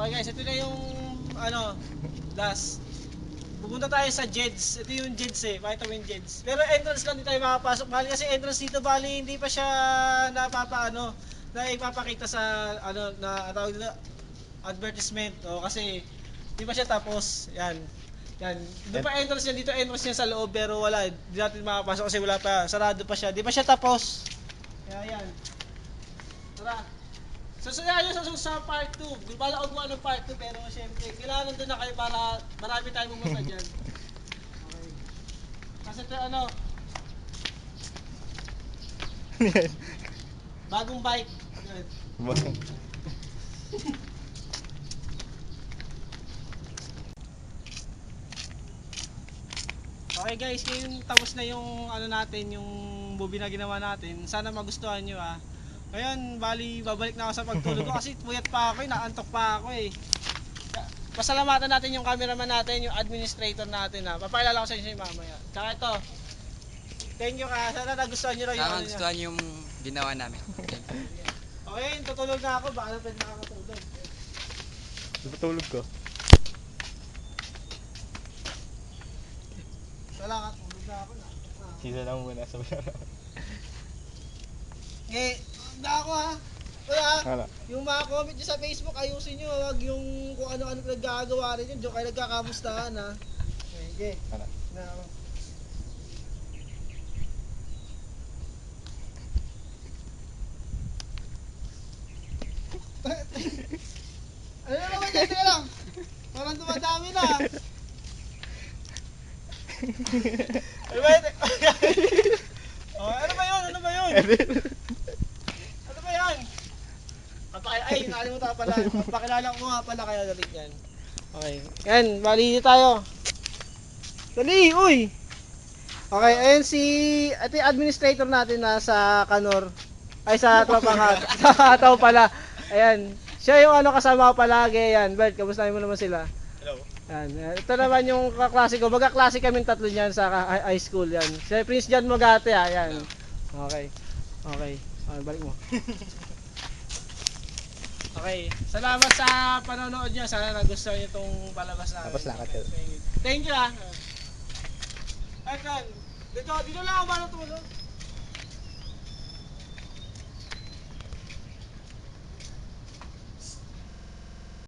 Okay guys, ito na yung ano, last. Pupunta tayo sa Jeds. Ito yung Jeds eh, pakita mo yung Jeds. Pero entrance lang, hindi tayo makapasok. Bali kasi entrance dito, bali hindi pa siya na ipapakita sa ano na tawag dito advertisement. O kasi hindi pa siya tapos. Yan. Yan. Doon pa entrance niya, dito entrance niya sa loob pero wala, hindi natin makapasok kasi wala pa, sarado pa siya. Di pa siya tapos. Kaya yan. Tara. So sa part 2, di ba ako gumawa ng part 2 pero syempre kailangan nandun na kayo para marami tayong pumunta dyan. Okay. Kasi ito ano, bagong bike. Good. Okay guys, ngayon tapos na yung ano natin, yung movie na ginawa natin. Sana magustuhan nyo ah. Ngayon, bali, babalik na ako sa pagtulog ko kasi puyat pa ako, naantok pa ako eh. Pasalamatan natin yung cameraman natin, yung administrator natin ha. Papakilala ko sa inyo mamaya. Tsaka ito, thank you ka. Sana nagustuhan nyo lang yung Sana ano gustuhan yung ginawa namin. Okay, tutulog na ako. Baka na pwede nakakatulog. Tutulog ko. Salamat, tulog na ako na. Sisa lang muna sa Handa ako ha. Wala, Ano? yung mga comment nyo sa Facebook, ayusin nyo. Huwag yung kung ano-ano nagkakagawa rin yun. Diyo kayo nagkakamustahan ha. Okay, Ano? na ako. Ano na naman yan? Teka lang. Parang dumadami na. Ano ba yun? Oh, ano ba yun? Ano ba yun? Ano ba yan? Ay, nakalimutan pala. Pakilala ko nga pala kayo galit yan. Okay. Yan, bali tayo. Dali, uy! Okay, ayun ito yung administrator natin na sa Kanor. Ay, sa Tropanghat. Sa Ataw pala. Ayan. Siya yung ano kasama ko palagi. Yan, Bert, kamustahin mo naman sila? Hello. Yan. Ito naman yung kaklase ko. Magkaklase kaming tatlo niyan sa high school. Yan. Si Prince John Magate. Yan. Okay. Okay. Okay, balik mo. Okay. Salamat sa panonood niyo. Sana nagustuhan niyo itong palabas natin. Tapos lakad ka. Thank you ah. Ayun. Dito lang ako ba tumulong?